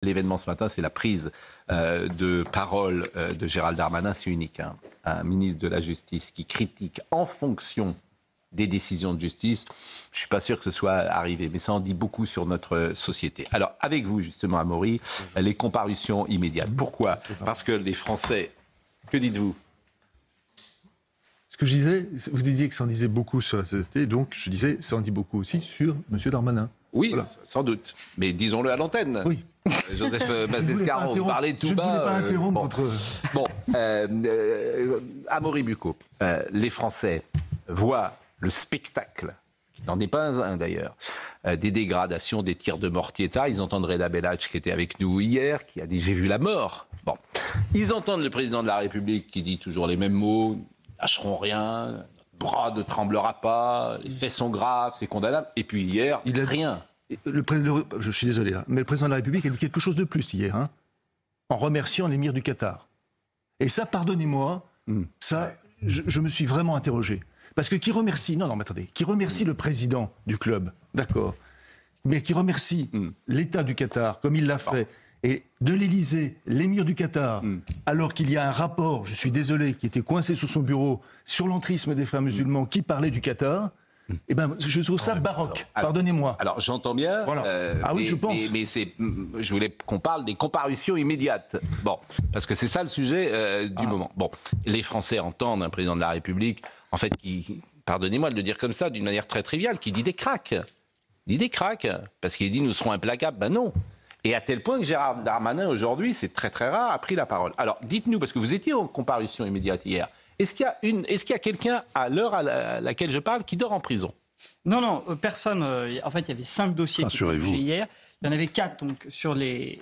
L'événement ce matin, c'est la prise de parole de Gérald Darmanin, c'est unique. Hein. Un ministre de la Justice qui critique en fonction des décisions de justice, je ne suis pas sûr que ce soit arrivé, mais ça en dit beaucoup sur notre société. Alors, avec vous, justement, Amaury, les comparutions immédiates. Pourquoi ? Parce que les Français, que dites-vous ? Ce que je disais, vous disiez que ça en disait beaucoup sur la société, donc je disais, ça en dit beaucoup aussi sur M. Darmanin. Oui, voilà. Sans doute. Mais disons-le à l'antenne. Oui. Joseph Bazescar, vous parlez tout bas. Je ne voulais pas interrompre votre... Bon, Amaury Bucco, les Français voient le spectacle, qui n'en est pas un d'ailleurs, des dégradations, des tirs de mortier, etc. Ils entendent Reda Bellach qui était avec nous hier, qui a dit « j'ai vu la mort ». Bon, ils entendent le président de la République qui dit toujours les mêmes mots, « lâcheront rien ». Bras ne tremblera pas, les faits sont graves, c'est condamnable. Et puis hier, rien. Je suis désolé, hein, mais le président de la République a dit quelque chose de plus hier, hein, en remerciant l'émir du Qatar. Et ça, pardonnez-moi, ça, je me suis vraiment interrogé. Parce que qui remercie, qui remercie le président du club, d'accord, mais qui remercie l'État du Qatar, comme il l'a fait, et de l'Élysée, l'émir du Qatar, alors qu'il y a un rapport, je suis désolé, qui était coincé sous son bureau, sur l'entrisme des frères musulmans, qui parlait du Qatar, eh ben, je trouve ça baroque, pardonnez-moi. Alors j'entends bien, voilà. Oui, je pense. Mais je voulais qu'on parle des comparutions immédiates. Bon, parce que c'est ça le sujet du moment. Bon, les Français entendent un président de la République, en fait, qui, pardonnez-moi de le dire comme ça, d'une manière très triviale, qui dit des cracks. Il dit des cracks, parce qu'il dit nous serons implacables. Ben non. Et à tel point que Gérald Darmanin, aujourd'hui, c'est très très rare, a pris la parole. Alors, dites-nous, parce que vous étiez en comparution immédiate hier, est-ce qu'il y a quelqu'un, à l'heure à laquelle je parle, qui dort en prison ? Non, personne. En fait, il y avait 5 dossiers qui étaient jugés hier. Il y en avait 4 donc, sur des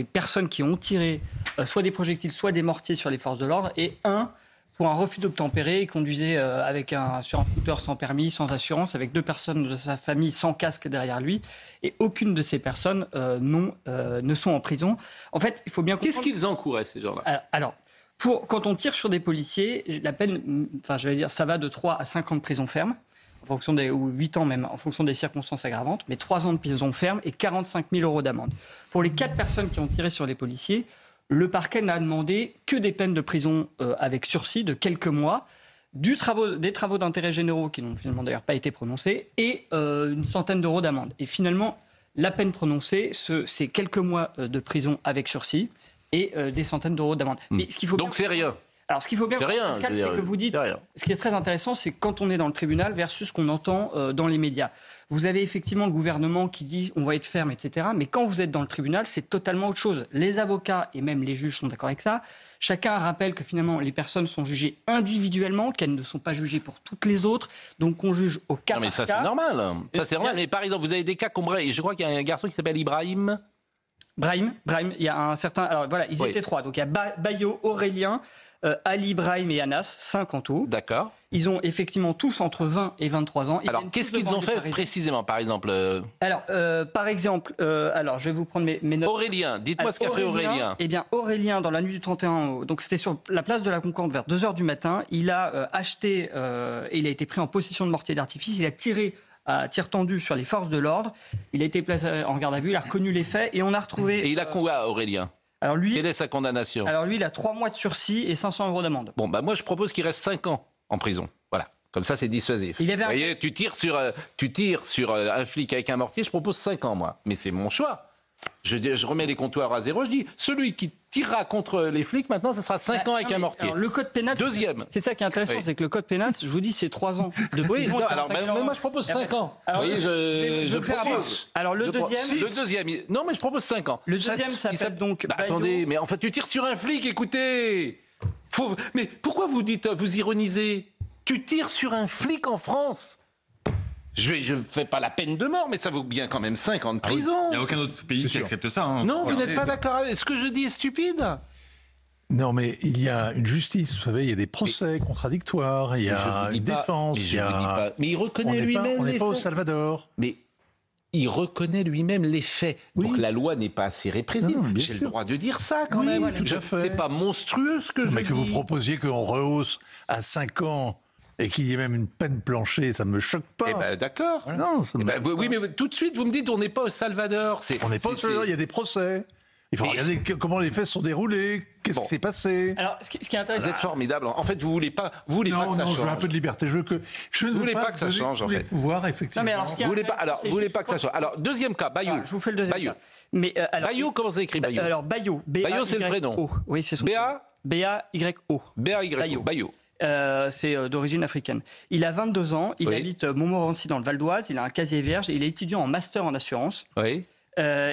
personnes qui ont tiré soit des projectiles, soit des mortiers sur les forces de l'ordre, et 1 pour un refus d'obtempérer. Il conduisait sur un scooter sans permis, sans assurance, avec 2 personnes de sa famille sans casque derrière lui. Et aucune de ces personnes ne sont en prison. En fait, il faut bien comprendre... Qu'est-ce qu'ils encouraient, ces gens-là ? Alors, quand on tire sur des policiers, la peine, ça va de 3 à 5 ans de prison ferme, ou 8 ans même, en fonction des circonstances aggravantes, mais 3 ans de prison ferme et 45 000 € d'amende. Pour les 4 personnes qui ont tiré sur les policiers, le parquet n'a demandé que des peines de prison avec sursis de quelques mois, des travaux d'intérêt généraux qui n'ont finalement d'ailleurs pas été prononcés, et une centaine d'euros d'amende. Et finalement, la peine prononcée, c'est quelques mois de prison avec sursis et des centaines d'euros d'amende. Mais ce qu'il faut Donc c'est rien. Alors, ce qu'il faut bien comprendre, Pascal, c'est que vous dites... Ce qui est très intéressant, c'est quand on est dans le tribunal versus ce qu'on entend dans les médias. Vous avez effectivement le gouvernement qui dit on va être ferme, etc. Mais quand vous êtes dans le tribunal, c'est totalement autre chose. Les avocats et même les juges sont d'accord avec ça. Chacun rappelle que finalement, les personnes sont jugées individuellement, qu'elles ne sont pas jugées pour toutes les autres. Donc, on juge au cas par cas. Mais ça, c'est normal. Ça, c'est normal. Mais par exemple, vous avez des cas comme... Je crois qu'il y a un garçon qui s'appelle Ibrahim. Brahim, il y a un certain... Alors voilà, ils étaient 3. Donc il y a Bayo, Aurélien, Ali, Brahim et Anas, 5 en tout. D'accord. Ils ont effectivement tous entre 20 et 23 ans. Alors, qu'est-ce qu'ils ont fait précisément, par exemple Alors, je vais vous prendre mes notes. Aurélien, dites-moi ce qu'a fait Aurélien. Eh bien, Aurélien, dans la nuit du 31, donc c'était sur la place de la Concorde vers 2h du matin, il a acheté, et il a été pris en possession de mortier d'artifice, il a tiré à tir tendu sur les forces de l'ordre. Il a été placé en garde à vue, il a reconnu les faits et on a retrouvé... Et il a quoi, Aurélien ? Alors lui, quelle est sa condamnation ? Alors lui, il a 3 mois de sursis et 500 € d'amende. Bon, moi je propose qu'il reste 5 ans en prison. Voilà, comme ça c'est dissuasif. Vous voyez, tu tires sur un flic avec un mortier, je propose 5 ans, moi. Mais c'est mon choix. Je remets les comptoirs à zéro, je dis, celui qui tirera contre les flics, maintenant, ça sera 5 ans avec un mortier. Alors, le code pénal... Deuxième. C'est ça qui est intéressant, c'est que le code pénal, je vous dis, c'est 3 ans de prison. Oui, alors, mais moi, je propose 5 ans. Alors, vous voyez, je propose... Alors, le deuxième... Non, mais je propose 5 ans. Le deuxième s'appelle donc... Attendez, mais en fait, tu tires sur un flic, écoutez. Mais pourquoi vous ironisez ? Tu tires sur un flic en France. Je ne fais pas la peine de mort, mais ça vaut bien quand même 5 ans de prison. Il n'y a aucun autre pays qui accepte ça. Non, vous n'êtes pas d'accord avec ce que je dis est stupide. Non, mais il y a une justice, vous savez, il y a des procès contradictoires, il y a une défense, Mais il reconnaît lui-même les faits. On n'est pas au Salvador. Mais il reconnaît lui-même les faits. Donc la loi n'est pas assez répressive. J'ai le droit de dire ça quand même. Tout à fait. C'est pas monstrueux ce que je dis. Mais que vous proposiez qu'on rehausse à 5 ans Et qu'il y ait même une peine planchée, ça me choque pas. Eh ben d'accord. Non, ça Eh me... ben, oui, mais tout de suite, vous me dites, on n'est pas au Salvador. On n'est pas au Salvador, il y a des procès. Il faut regarder comment les faits se sont déroulés, qu'est-ce qui s'est passé. Alors, ce qui est Vous intéressant. êtes formidable. En fait, vous voulez pas que ça Non, je veux un change. peu de liberté. Je ne veux voulez pas pas que ça donner change, en tous les fait. pouvoirs, effectivement. Non, mais alors, ce qui est Vous voulez pas, intéressant, alors, c'est vous voulez juste pas que ça change. Alors, deuxième cas, Bayou. Je vous fais le deuxième Bayou. cas. Mais, alors, Bayou, comment ça écrit Bayou Alors, Bayo. Bayo, c'est le prénom. Oui, c'est son B.A. B-A-Y-O. B-A-Y. Bayo. Bayou. C'est d'origine africaine. Il a 22 ans, il Oui. habite Montmorency dans le Val d'Oise, il a un casier vierge et il est étudiant en master en assurance. Oui.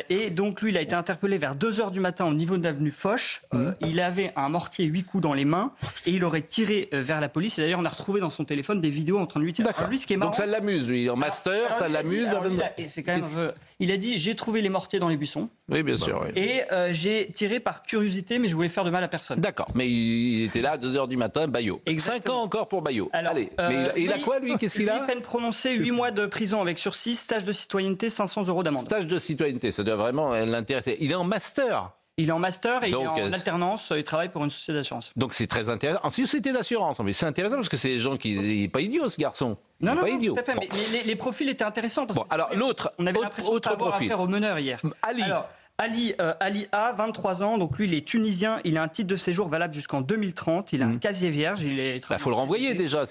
Et donc lui, il a été interpellé vers 2h du matin au niveau de l'avenue Foch. Il avait un mortier 8 coups dans les mains et il aurait tiré vers la police. Et d'ailleurs, on a retrouvé dans son téléphone des vidéos en train de lui tirer. D'accord. Alors, lui, ce qui est marrant, Donc ça l'amuse, lui. En master, alors, ça il a dit- l'amuse. alors, et c'est quand même un peu- il a dit, j'ai trouvé les mortiers dans les buissons Oui, bien sûr. oui. et j'ai tiré par curiosité, mais je voulais faire de mal à personne. D'accord, mais il était là à 2h du matin, Bayou. Exactement. 5 ans encore pour Bayou. Alors, Allez, mais il a quoi, lui? Qu'est-ce qu'il a? Peine prononcée, 8 mois de prison avec sursis, stage de citoyenneté, 500 € d'amende. Stage de citoyenneté, ça doit vraiment l'intéresser. Il est en master. Il est en master et Donc, il est en alternance, il travaille pour une société d'assurance. Donc c'est très intéressant. En société d'assurance, mais c'est intéressant parce que c'est des gens qui... Il n'est pas idiot, ce garçon. Il Non, n'est non, pas non, idiot. tout à fait. Bon. Mais les profils étaient intéressants. Parce Bon, que alors l'autre, on avait l'impression autre d'avoir profil. affaire au meneur hier. Ali. Alors, Ali A, 23 ans, donc lui il est tunisien, il a un titre de séjour valable jusqu'en 2030, il a un casier vierge, il est... Il faut le renvoyer déjà.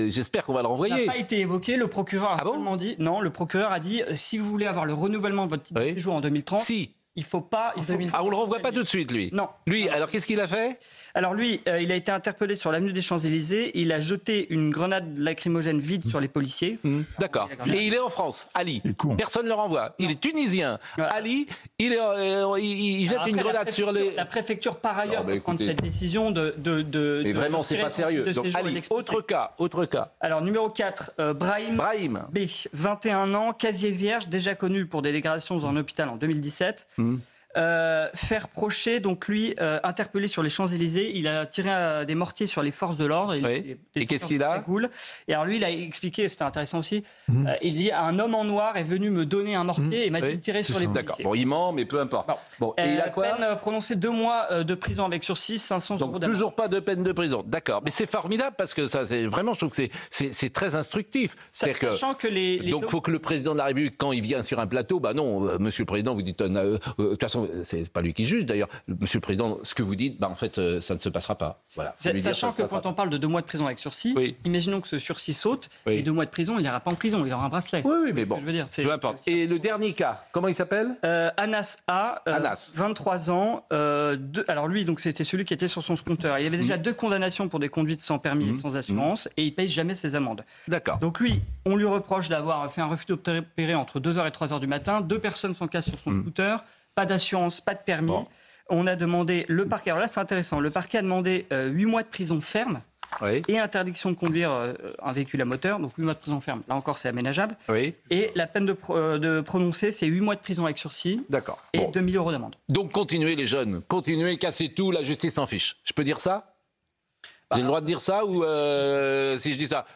J'espère qu'on va le Ça renvoyer. n'a pas été évoqué, le procureur a Ah bon seulement dit... Non, le procureur a dit, si vous voulez avoir le renouvellement de votre titre Oui. de séjour en 2030, Si. il faut pas... Ah, on le renvoie pas tout de suite, lui. Non. Lui, alors qu'est-ce qu'il a fait? Alors lui, il a été interpellé sur l'avenue des Champs-Élysées, il a jeté une grenade lacrymogène vide sur les policiers. D'accord. Et il est en France, Ali. Il est con. Personne ne le renvoie. Il est tunisien. Voilà. Ali, il jette Alors une après, grenade sur les... La préfecture, par ailleurs, Non, mais peut prendre écoutez. cette décision de Mais vraiment, c'est retirer pas son sérieux. titre de Donc, séjour et Ali, l'expulser. autre cas. Alors, numéro 4, Brahim Brahim. B, 21 ans, casier vierge, déjà connu pour des dégradations dans un hôpital en 2017. Faire procher, donc lui, interpellé sur les Champs-Élysées, il a tiré des mortiers sur les forces de l'ordre. Oui. Et qu'est-ce qu'il a Cool. Et alors lui, il a expliqué, c'était intéressant aussi, il dit, un homme en noir est venu me donner un mortier et m'a dit de tirer sur les policiers. D'accord. Bon, il ment, mais peu importe. Bon, et il a quoi? Peine prononcée 2 mois de prison avec sursis, 500 € Donc d'amende. toujours pas de peine de prison. D'accord. Mais c'est formidable parce que ça, c'est vraiment, je trouve que c'est très instructif. C'est-à-dire que Sachant que les donc il faut que le président de la République, quand il vient sur un plateau, bah non, Monsieur le Président, vous dites, de toute façon, c'est pas lui qui juge d'ailleurs. Monsieur le Président, ce que vous dites, bah en fait, ça ne se passera pas. Voilà. Faut lui dire, Sachant ça se que passera quand on parle de 2 mois de prison avec sursis, Oui. imaginons que ce sursis saute, Oui. et 2 mois de prison, il n'ira pas en prison, il aura un bracelet. Oui, mais C'est ce bon, que je veux dire, peu importe. Et le dernier cas, comment il s'appelle? Anas A, Anas. 23 ans. Alors lui, donc c'était celui qui était sur son scooter. Il avait déjà 2 condamnations pour des conduites sans permis et sans assurance, et il paye jamais ses amendes. D'accord. Donc lui, on lui reproche d'avoir fait un refus d'obtempérer entre 2h et 3h du matin. 2 personnes sont casses sur son scooter, pas d'assurance, pas de permis. Bon. On a demandé, le parquet, alors là c'est intéressant, le parquet a demandé 8 mois de prison ferme Oui. et interdiction de conduire un véhicule à moteur, donc 8 mois de prison ferme. Là encore, c'est aménageable. Oui. Et la peine de prononcer, c'est 8 mois de prison avec sursis D'accord. et Bon. 2 000 € d'amende. Donc continuez les jeunes, continuez, cassez tout, la justice s'en fiche. Je peux dire ça? J'ai le droit de dire ça ou si je dis ça?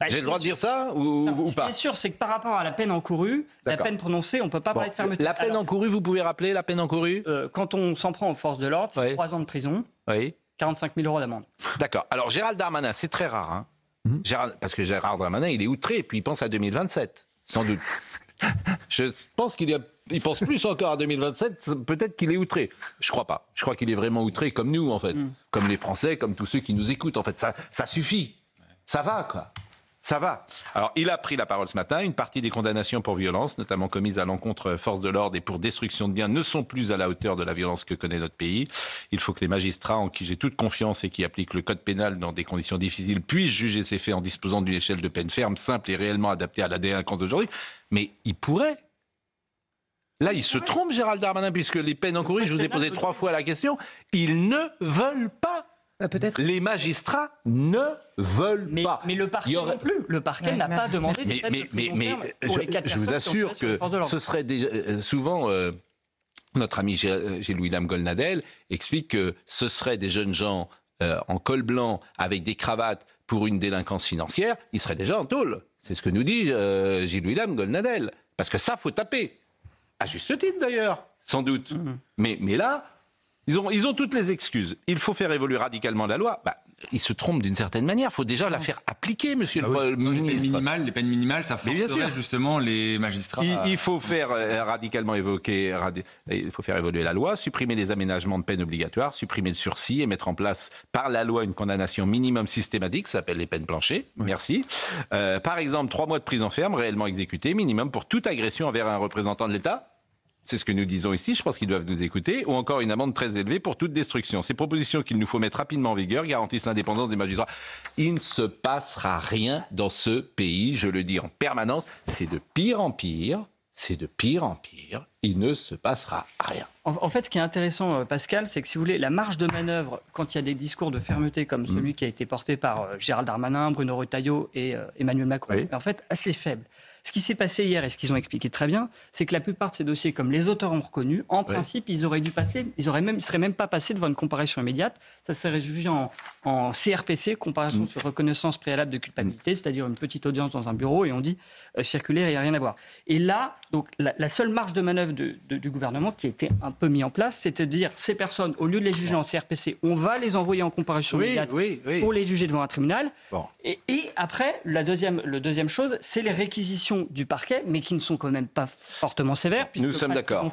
J'ai le droit de dire ça ou Ce pas? qui est sûr, c'est que par rapport à la peine encourue, la D'accord. peine prononcée, on ne peut pas parler de fermeté. La peine Alors, encourue, vous pouvez rappeler la peine encourue? quand on s'en prend aux forces de l'ordre, c'est Oui. 3 ans de prison, Oui. 45 000 € d'amende. D'accord. Alors Gérald Darmanin, c'est très rare, hein. Parce que Gérald Darmanin, il est outré, et puis il pense à 2027, sans doute. Je pense il pense plus encore à 2027, peut-être qu'il est outré. Je crois pas. Je crois qu'il est vraiment outré comme nous, en fait. Comme les Français, comme tous ceux qui nous écoutent. En fait, ça suffit. Ça va, quoi. Ça va. Alors, il a pris la parole ce matin. Une partie des condamnations pour violence, notamment commises à l'encontre de forces de l'ordre et pour destruction de biens, ne sont plus à la hauteur de la violence que connaît notre pays. Il faut que les magistrats, en qui j'ai toute confiance et qui appliquent le code pénal dans des conditions difficiles, puissent juger ces faits en disposant d'une échelle de peine ferme, simple et réellement adaptée à la délinquance d'aujourd'hui. Mais il pourrait. Là, il se trompe, Gérald Darmanin, puisque les peines encourues, je vous ai posé 3 fois la question, ils ne veulent pas. Peut-être. Les magistrats ne veulent pas. Mais le parquet Il y aurait- non plus. Le parquet n'a pas demandé des peines de prison ferme pour les 4 je vous personnes qui ont assure tiré sur les que forces de l'ordre. ce serait souvent notre ami Gilles-William Golnadel explique que ce seraient des jeunes gens en col blanc avec des cravates pour une délinquance financière, ils seraient déjà en tôle. C'est ce que nous dit Gilles-William Golnadel. Parce que ça, faut taper. À juste titre d'ailleurs, sans doute. Mais là, ils ont toutes les excuses. Il faut faire évoluer radicalement la loi. Bah, il se trompe d'une certaine manière. Il faut déjà la faire appliquer, monsieur le ministre. Les peines minimales, ça forcerait justement les magistrats. Il faut faire radicalement évoluer la loi, supprimer les aménagements de peine obligatoires, supprimer le sursis et mettre en place par la loi une condamnation minimum systématique, ça s'appelle les peines planchers. Oui. Merci. Par exemple, 3 mois de prison ferme réellement exécutés, minimum pour toute agression envers un représentant de l'État. C'est ce que nous disons ici, je pense qu'ils doivent nous écouter, ou encore une amende très élevée pour toute destruction. Ces propositions qu'il nous faut mettre rapidement en vigueur garantissent l'indépendance des magistrats. Il ne se passera rien dans ce pays, je le dis en permanence, c'est de pire en pire, il ne se passera rien. En fait, ce qui est intéressant, Pascal, c'est que si vous voulez, la marge de manœuvre, quand il y a des discours de fermeté comme celui qui a été porté par Gérald Darmanin, Bruno Retailleau et Emmanuel Macron, est en fait assez faible. Ce qui s'est passé hier et ce qu'ils ont expliqué très bien, c'est que la plupart de ces dossiers, comme les auteurs ont reconnu, en principe, ils auraient dû passer, ils seraient même pas passés devant une comparution immédiate. Ça serait jugé en CRPC, comparaison sur reconnaissance préalable de culpabilité, c'est-à-dire une petite audience dans un bureau et on dit circulaire, il n'y a rien à voir. Et là, donc, la seule marge de manœuvre du gouvernement qui a été un peu mis en place, c'est de dire ces personnes, au lieu de les juger en CRPC, on va les envoyer en comparution immédiate pour les juger devant un tribunal. Bon. Et après, le deuxième chose, c'est les réquisitions du parquet, mais qui ne sont quand même pas fortement sévères. Nous sommes d'accord.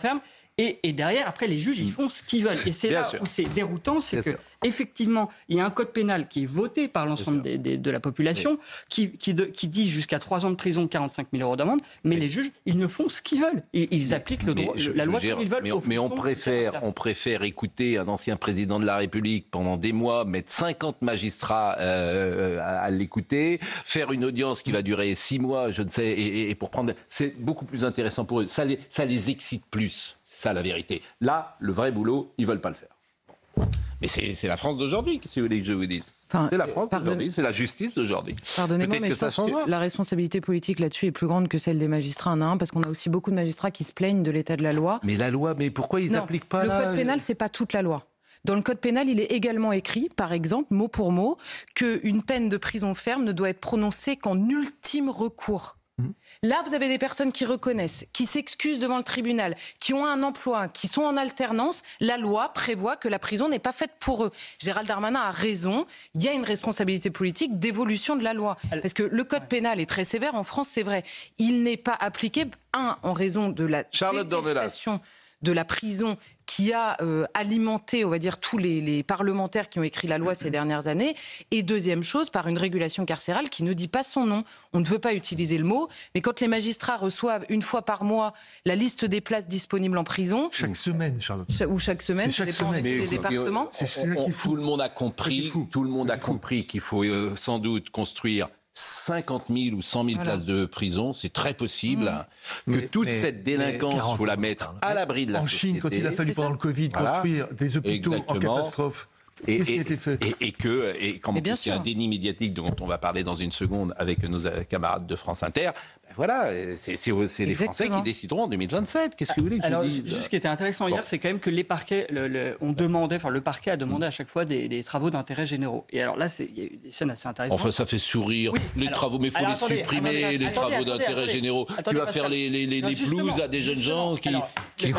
Et derrière, après, les juges, ils font ce qu'ils veulent. Et c'est là où c'est déroutant, c'est qu'effectivement, il y a un code pénal qui est voté par l'ensemble de la population, qui dit jusqu'à 3 ans de prison, 45 000 euros d'amende, mais les juges, ils ne font ce qu'ils veulent. Ils appliquent la loi comme ils veulent. Mais on préfère écouter un ancien président de la République pendant des mois, mettre 50 magistrats à l'écouter, faire une audience qui va durer 6 mois, je ne sais, et pour prendre... C'est beaucoup plus intéressant pour eux. Ça les excite plus. C'est ça la vérité. Là, le vrai boulot, ils ne veulent pas le faire. Mais c'est la France d'aujourd'hui, qu'est-ce que vous voulez que je vous dise ? C'est la France d'aujourd'hui, c'est la justice d'aujourd'hui. Pardonnez-moi, mais je pense que la responsabilité politique là-dessus est plus grande que celle des magistrats un à un, parce qu'on a aussi beaucoup de magistrats qui se plaignent de l'état de la loi. Mais la loi, mais pourquoi ils n'appliquent pas le code pénal, c'est pas toute la loi. Dans le code pénal, il est également écrit, par exemple, mot pour mot, qu'une peine de prison ferme ne doit être prononcée qu'en ultime recours. Là, vous avez des personnes qui reconnaissent, qui s'excusent devant le tribunal, qui ont un emploi, qui sont en alternance. La loi prévoit que la prison n'est pas faite pour eux. Gérald Darmanin a raison. Il y a une responsabilité politique d'évolution de la loi. Parce que le code pénal est très sévère. En France, c'est vrai. Il n'est pas appliqué, en raison de la détestation de la prison qui a alimenté, on va dire, tous les parlementaires qui ont écrit la loi ces dernières années. Et deuxième chose, par une régulation carcérale qui ne dit pas son nom. On ne veut pas utiliser le mot, mais quand les magistrats reçoivent une fois par mois la liste des places disponibles en prison... Chaque semaine, Charlotte. Ou chaque semaine, ça dépend des départements. Tout le monde a compris qu'il faut sans doute construire 50 000 ou 100 000 places de prison, c'est très possible que toute cette délinquance, il faut la mettre à l'abri de la société. En Chine, quand il a fallu pendant le Covid construire des hôpitaux en catastrophe, qu'est-ce qui a été fait ? Et comme il y a un déni médiatique dont on va parler dans une seconde avec nos camarades de France Inter, voilà, c'est les Français qui décideront en 2027. Qu'est-ce que vous voulez que je dise ? Juste ce qui était intéressant hier, c'est quand même que les parquets le parquet a demandé à chaque fois des travaux d'intérêt généraux. Et alors là, il y a eu des scènes assez intéressantes. Enfin, ça fait sourire. Les travaux, mais il faut les supprimer, les travaux d'intérêt généraux. Tu vas faire les blues à des jeunes gens qui...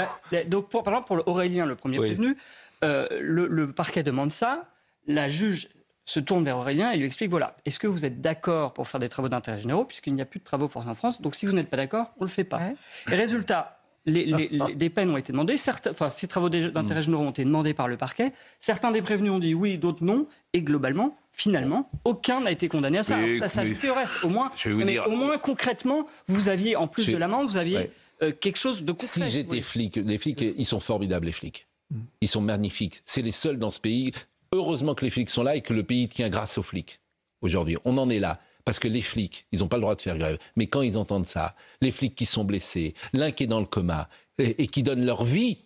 Donc, par exemple, pour Aurélien, le premier prévenu, le parquet demande ça, la juge se tourne vers Aurélien et lui explique, voilà, est-ce que vous êtes d'accord pour faire des travaux d'intérêt généraux, puisqu'il n'y a plus de travaux forcés en France, donc si vous n'êtes pas d'accord, on ne le fait pas. Et résultat, des peines ont été demandées, ces travaux d'intérêt généraux ont été demandés par le parquet, certains des prévenus ont dit oui, d'autres non, et globalement, finalement, aucun n'a été condamné à ça. Alors, ça s'ajoute au reste. Au moins, concrètement, vous aviez, en plus de l'amende, vous aviez quelque chose de concret. Si j'étais flic, les flics, ils sont formidables, les flics. Ils sont magnifiques. C'est les seuls dans ce pays. Heureusement que les flics sont là et que le pays tient grâce aux flics. Aujourd'hui, on en est là. Parce que les flics, ils n'ont pas le droit de faire grève. Mais quand ils entendent ça, les flics qui sont blessés, l'un qui est dans le coma, et qui donnent leur vie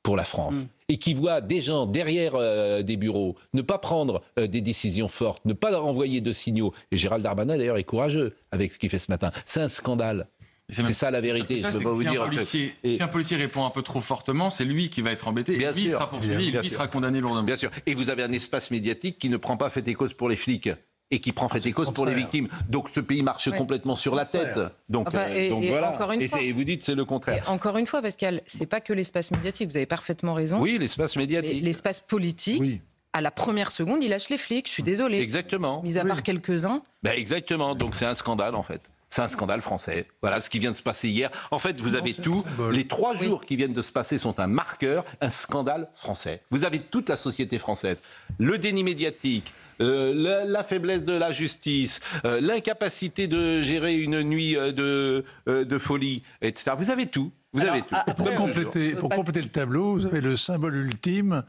pour la France, et qui voient des gens derrière des bureaux ne pas prendre des décisions fortes, ne pas leur envoyer de signaux. Et Gérald Darmanin, d'ailleurs, est courageux avec ce qu'il fait ce matin. C'est un scandale. C'est ça la vérité. Je peux pas vous dire. Si un policier répond un peu trop fortement, c'est lui qui va être embêté. Et lui sera poursuivi, lui sera condamné lourdement. Bien sûr. Et vous avez un espace médiatique qui ne prend pas fait et cause pour les flics et qui prend fait et cause pour les victimes. Donc ce pays marche complètement sur la tête. Donc voilà. Encore une fois. Et vous dites c'est le contraire. Et encore une fois, Pascal, c'est pas que l'espace médiatique. Vous avez parfaitement raison. Oui, l'espace médiatique. L'espace politique. Oui. à la première seconde, il lâche les flics. Je suis désolée. Exactement. Mis à part quelques-uns. Ben exactement. Donc c'est un scandale en fait. C'est un scandale français. Voilà ce qui vient de se passer hier. En fait, vous avez tout. Les 3 jours qui viennent de se passer sont un marqueur, un scandale français. Vous avez toute la société française. Le déni médiatique, la faiblesse de la justice, l'incapacité de gérer une nuit de folie, etc. Vous avez tout. Vous avez tout. Pour compléter le tableau, vous avez le symbole ultime.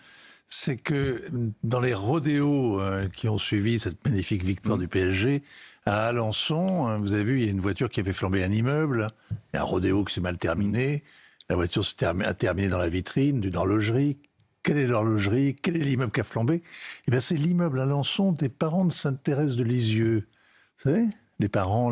C'est que dans les rodéos qui ont suivi cette magnifique victoire du PSG, à Alençon, vous avez vu, il y a une voiture qui avait flambé un immeuble, il y a un rodéo qui s'est mal terminé, la voiture a terminé dans la vitrine d'une horlogerie. Quelle est l'horlogerie? Quel est l'immeuble qui a flambé? Eh bien, c'est l'immeuble à Alençon des parents de Sainte-Thérèse de Lisieux. Vous savez, les parents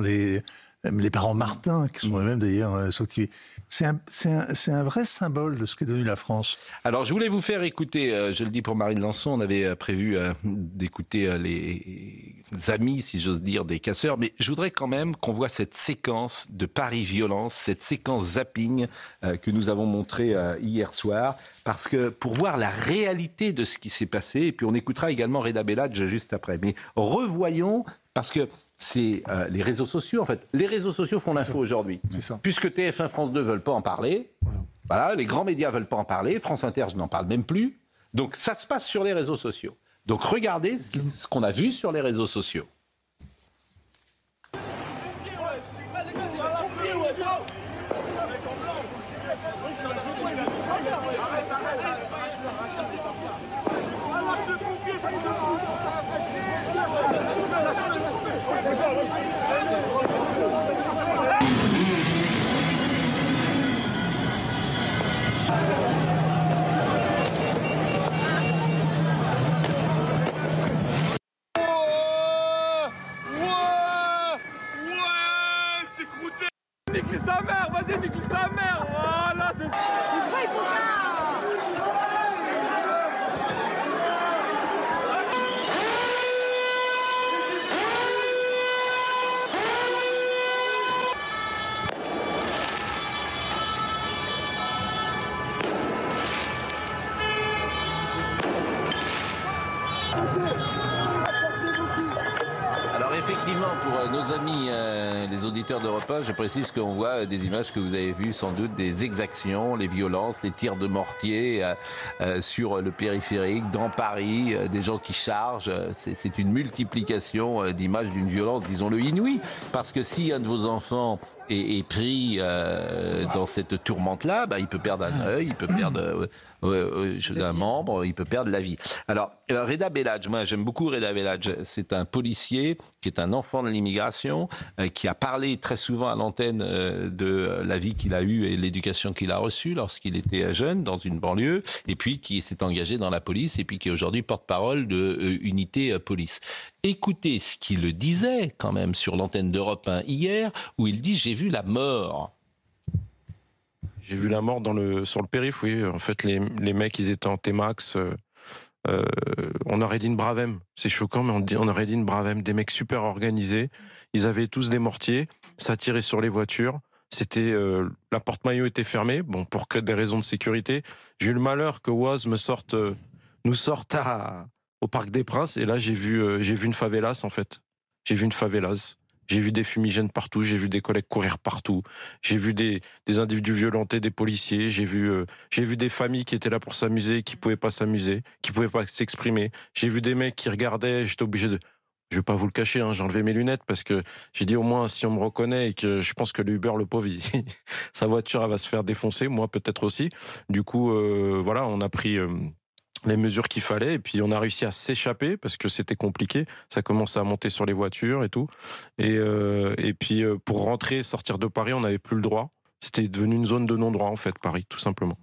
Martin, qui sont eux-mêmes d'ailleurs sanctifiés. C'est un vrai symbole de ce qu'est devenu la France. Alors, je voulais vous faire écouter, je le dis pour Marine Lançon, on avait prévu d'écouter les amis, si j'ose dire, des casseurs, mais je voudrais quand même qu'on voit cette séquence de Paris Violence, cette séquence zapping que nous avons montrée hier soir, parce que pour voir la réalité de ce qui s'est passé, et puis on écoutera également Reda Belladj juste après, mais revoyons, parce que c'est les réseaux sociaux, en fait. Les réseaux sociaux font l'info aujourd'hui. Puisque TF1, France 2 ne veulent pas en parler, voilà, les grands médias ne veulent pas en parler, France Inter, je n'en parle même plus. Donc ça se passe sur les réseaux sociaux. Donc regardez ce qu'on a vu sur les réseaux sociaux. Nique sa mère, vas-y, nique sa mère, voilà, c'est ça. Il faut ça. Alors effectivement, pour nos amis, les auditeurs d'Europe 1, je précise qu'on voit des images que vous avez vues sans doute, des exactions, les violences, les tirs de mortier sur le périphérique, dans Paris, des gens qui chargent. C'est une multiplication d'images d'une violence, disons-le, inouïe. Parce que si un de vos enfants est pris dans cette tourmente-là, bah, il peut perdre un œil, il peut perdre un membre, il peut perdre la vie. Alors Reda Belladj, moi j'aime beaucoup Reda Belladj, c'est un policier qui est un enfant de l'immigration, qui a parlé très souvent à l'antenne de la vie qu'il a eue et l'éducation qu'il a reçue lorsqu'il était jeune dans une banlieue, et puis qui s'est engagé dans la police, et puis qui est aujourd'hui porte-parole de Unité Police. Écoutez ce qu'il disait quand même sur l'antenne d'Europe 1 hier, où il dit « j'ai vu la mort ». J'ai vu la mort sur le périph', oui. En fait, les mecs, ils étaient en T-Max. On aurait dit une Bravem. C'est choquant, mais on aurait dit une Bravem. Des mecs super organisés. Ils avaient tous des mortiers. Ça tirait sur les voitures. La porte-maillot était fermée, bon, pour des raisons de sécurité. J'ai eu le malheur que Oise nous sorte au Parc des Princes. Et là, j'ai vu une favelas, en fait. J'ai vu une favelas. J'ai vu des fumigènes partout, j'ai vu des collègues courir partout, j'ai vu des individus violentés, des policiers, j'ai vu des familles qui étaient là pour s'amuser, qui pouvaient pas s'amuser, qui pouvaient pas s'exprimer. J'ai vu des mecs qui regardaient, j'étais obligé de... Je vais pas vous le cacher, hein, j'ai enlevé mes lunettes parce que j'ai dit au moins si on me reconnaît et que je pense que le Uber, le pauvre, sa voiture elle va se faire défoncer, moi peut-être aussi. Du coup, voilà, on a pris... les mesures qu'il fallait, et puis on a réussi à s'échapper parce que c'était compliqué, ça commençait à monter sur les voitures et tout, et puis pour rentrer, sortir de Paris, on n'avait plus le droit, c'était devenu une zone de non-droit en fait, Paris, tout simplement.